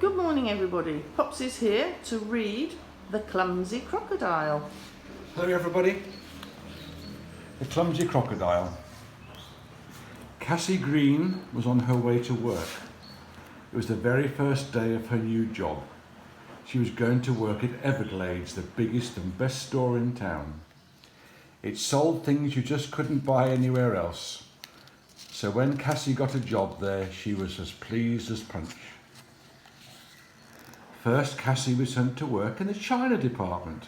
Good morning everybody. Pops is here to read The Clumsy Crocodile. Hello everybody. The Clumsy Crocodile. Cassie Green was on her way to work. It was the very first day of her new job. She was going to work at Everglades, the biggest and best store in town. It sold things you just couldn't buy anywhere else. So when Cassie got a job there, she was as pleased as punch. First, Cassie was sent to work in the china department.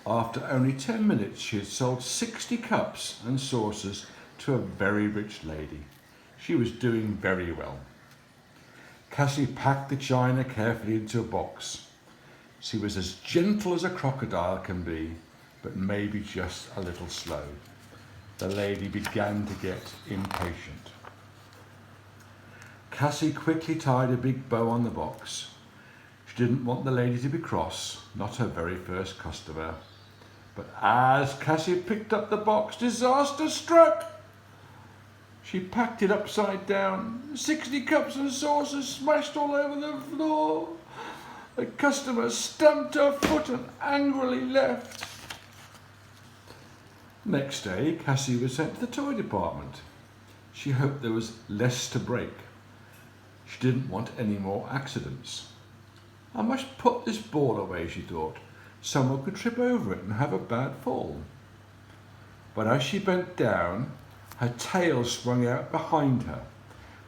After only 10 minutes, she had sold 60 cups and saucers to a very rich lady. She was doing very well. Cassie packed the china carefully into a box. She was as gentle as a crocodile can be, but maybe just a little slow. The lady began to get impatient. Cassie quickly tied a big bow on the box. She didn't want the lady to be cross, not her very first customer. But as Cassie picked up the box, disaster struck. She packed it upside down. 60 cups and saucers smashed all over the floor. The customer stamped her foot and angrily left. Next day, Cassie was sent to the toy department. She hoped there was less to break. She didn't want any more accidents. I must put this ball away, she thought. Someone could trip over it and have a bad fall. But as she bent down, her tail swung out behind her.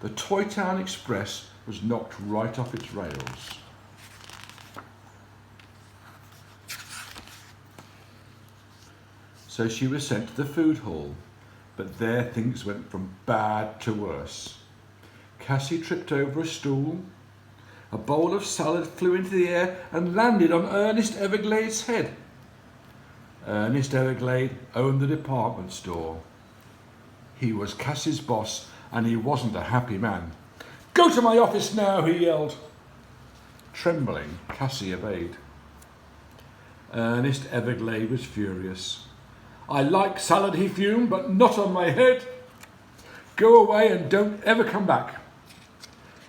The Toy Town Express was knocked right off its rails. So she was sent to the food hall, but there things went from bad to worse. Cassie tripped over a stool. A bowl of salad flew into the air and landed on Ernest Everglade's head. Ernest Everglade owned the department store. He was Cassie's boss and he wasn't a happy man. "Go to my office now," he yelled. Trembling, Cassie obeyed. Ernest Everglade was furious. "I like salad," he fumed, "but not on my head. Go away and don't ever come back.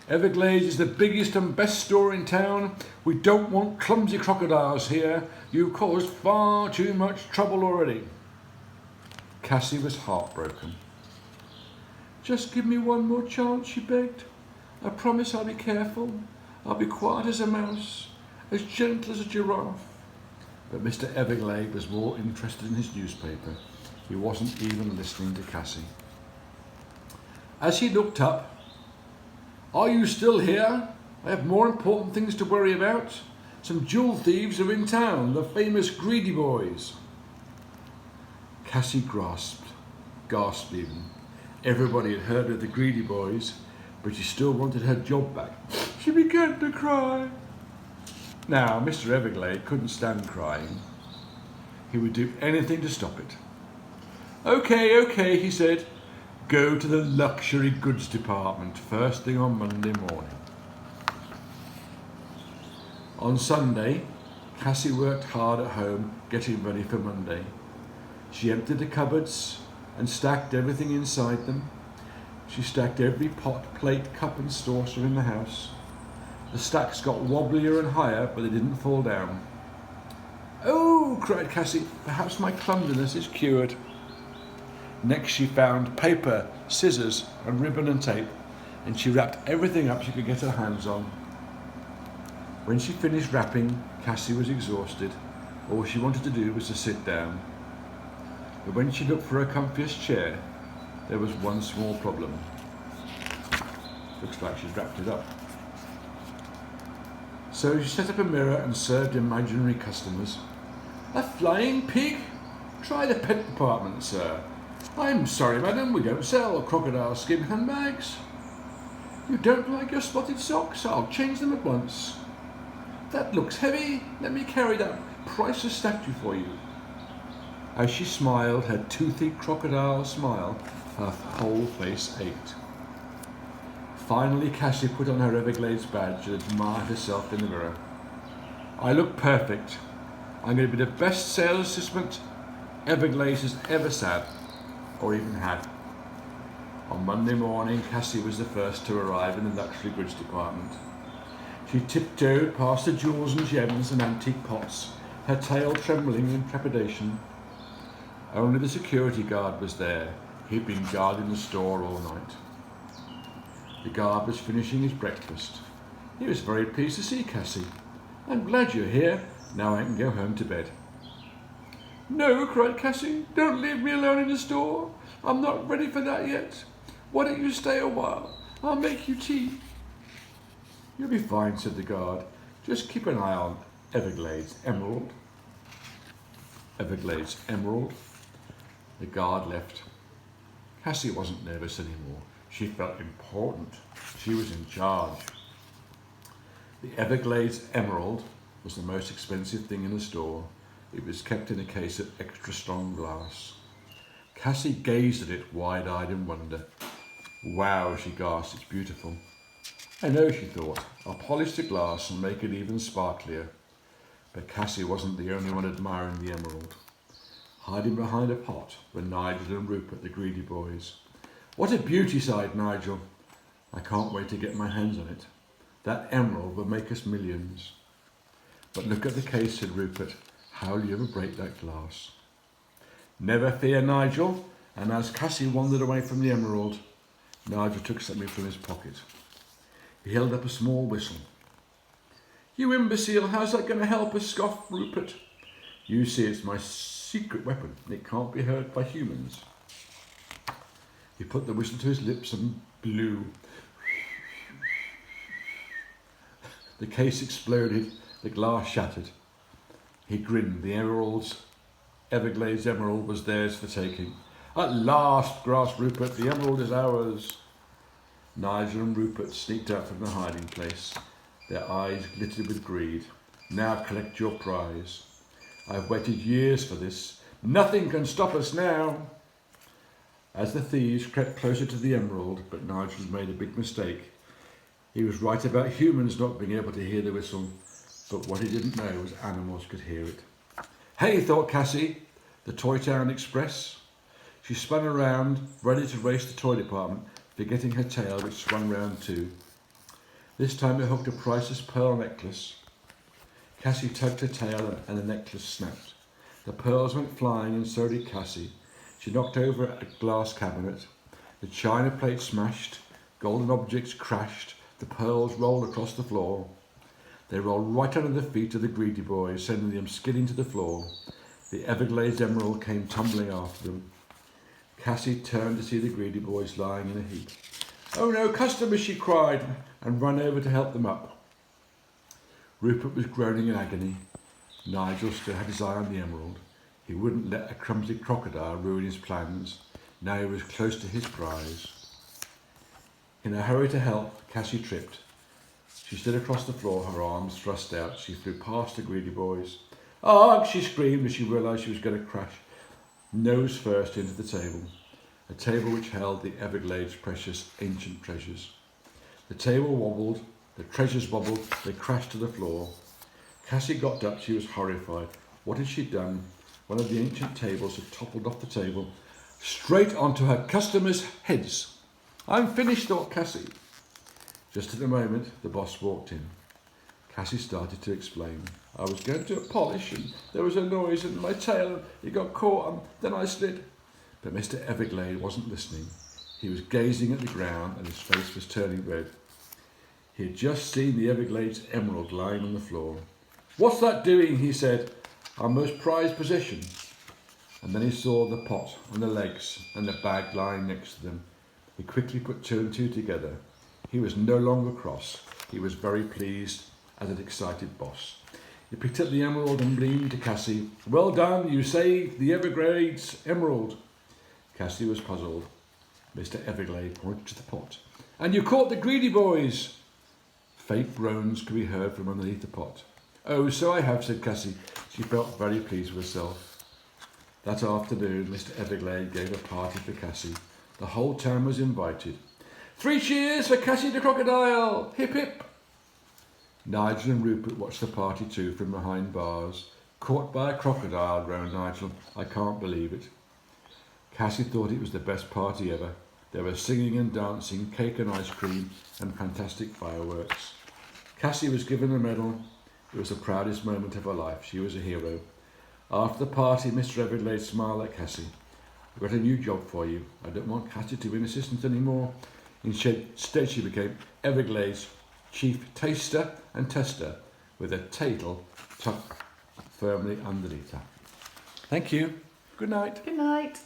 Everglades is the biggest and best store in town. We don't want clumsy crocodiles here. You've caused far too much trouble already." Cassie was heartbroken. "Just give me one more chance," she begged. "I promise I'll be careful. I'll be quiet as a mouse, as gentle as a giraffe." But Mr. Everglade was more interested in his newspaper. He wasn't even listening to Cassie. As he looked up, "Are you still here? I have more important things to worry about. Some jewel thieves are in town, the famous Greedy Boys." Cassie gasped even. Everybody had heard of the Greedy Boys, but she still wanted her job back. She began to cry. Now, Mr. Everglade couldn't stand crying. He would do anything to stop it. Okay, he said. "Go to the luxury goods department first thing on Monday morning." On Sunday, Cassie worked hard at home getting ready for Monday. She emptied the cupboards and stacked everything inside them. She stacked every pot, plate, cup and saucer in the house. The stacks got wobblier and higher, but they didn't fall down. "Oh," cried Cassie, "perhaps my clumsiness is cured." Next she found paper, scissors and ribbon and tape, and she wrapped everything up she could get her hands on. When she finished wrapping, Cassie was exhausted. All she wanted to do was to sit down. But when she looked for her comfiest chair, there was one small problem. Looks like she's wrapped it up. So she set up a mirror and served imaginary customers. "A flying pig? Try the pet department, sir. I'm sorry, madam, we don't sell crocodile skin handbags. You don't like your spotted socks? I'll change them at once. That looks heavy. Let me carry that priceless statue for you." As she smiled, her toothy crocodile smile, her whole face ached. Finally, Cassie put on her Everglades badge and admired herself in the mirror. "I look perfect. I'm going to be the best sales assistant Everglades has ever had, or even had." On Monday morning, Cassie was the first to arrive in the luxury goods department. She tiptoed past the jewels and gems and antique pots, her tail trembling in trepidation. Only the security guard was there. He'd been guarding the store all night. The guard was finishing his breakfast. He was very pleased to see Cassie. "I'm glad you're here. Now I can go home to bed." "No," cried Cassie. "Don't leave me alone in the store. I'm not ready for that yet. Why don't you stay a while? I'll make you tea." "You'll be fine," said the guard. "Just keep an eye on Everglades Emerald." Everglades Emerald. The guard left. Cassie wasn't nervous anymore. She felt important. She was in charge. The Everglades Emerald was the most expensive thing in the store. It was kept in a case of extra strong glass. Cassie gazed at it wide-eyed in wonder. "Wow," she gasped, "it's beautiful." "I know," she thought. "I'll polish the glass and make it even sparklier." But Cassie wasn't the only one admiring the emerald. Hiding behind a pot were Nigel and Rupert, the greedy boys. "What a beauty," sighed Nigel. "I can't wait to get my hands on it. That emerald will make us millions." "But look at the case," said Rupert. "How will you ever break that glass?" "Never fear, Nigel." And as Cassie wandered away from the emerald, Nigel took something from his pocket. He held up a small whistle. "You imbecile, how's that going to help us?" scoffed Rupert. "You see, it's my secret weapon, and it can't be heard by humans." He put the whistle to his lips and blew. The case exploded, the glass shattered. He grinned. The Everglades emerald was theirs for taking. "At last," gasped Rupert, "the emerald is ours." Nigel and Rupert sneaked out from the hiding place. Their eyes glittered with greed. "Now collect your prize. I've waited years for this. Nothing can stop us now." As the thieves crept closer to the emerald, but Nigel made a big mistake. He was right about humans not being able to hear the whistle, but what he didn't know was animals could hear it. "Hey," thought Cassie, "the Toy Town Express." She spun around, ready to race the toy department, forgetting her tail, which swung round too. This time it hooked a priceless pearl necklace. Cassie tugged her tail and the necklace snapped. The pearls went flying and so did Cassie. She knocked over a glass cabinet. The china plate smashed, golden objects crashed, the pearls rolled across the floor. They rolled right under the feet of the greedy boys, sending them skidding to the floor. The Everglades emerald came tumbling after them. Cassie turned to see the greedy boys lying in a heap. "Oh no, customers," she cried, and ran over to help them up. Rupert was groaning in agony. Nigel still had his eye on the emerald. He wouldn't let a clumsy crocodile ruin his plans. Now he was close to his prize. In a hurry to help, Cassie tripped. She stood across the floor, her arms thrust out. She flew past the greedy boys. "Ugh!" she screamed as she realised she was going to crash nose first into the table. A table which held the Everglades' precious ancient treasures. The table wobbled, the treasures wobbled, they crashed to the floor. Cassie got up, she was horrified. What had she done? One of the ancient tables had toppled off the table, straight onto her customers' heads. "I'm finished," thought Cassie. Just at the moment, the boss walked in. Cassie started to explain. "I was going to polish and there was a noise and my tail, it got caught and then I slid." But Mr. Everglade wasn't listening. He was gazing at the ground and his face was turning red. He had just seen the Everglades emerald lying on the floor. "What's that doing?" he said. "Our most prized possession." And then he saw the pot and the legs and the bag lying next to them. He quickly put two and two together. He was no longer cross. He was very pleased as an excited boss. He picked up the emerald and beamed to Cassie. "Well done, you saved the Everglades emerald." Cassie was puzzled. Mr. Everglade pointed to the pot. "And you caught the greedy boys." Faint groans could be heard from underneath the pot. "Oh, so I have," said Cassie. She felt very pleased with herself. That afternoon, Mr. Everglade gave a party for Cassie. The whole town was invited. "3 cheers for Cassie the crocodile! Hip hip!" Nigel and Rupert watched the party too from behind bars. "Caught by a crocodile," groaned Nigel. "I can't believe it." Cassie thought it was the best party ever. There was singing and dancing, cake and ice cream, and fantastic fireworks. Cassie was given a medal. It was the proudest moment of her life. She was a hero. After the party, Mr. Everglade smiled at Cassie. I've got a new job for you. I don't want Cassie to be an assistant anymore. Instead, she became Everglade's chief taster and tester with a title tucked firmly underneath her. Thank you. Good night. Good night.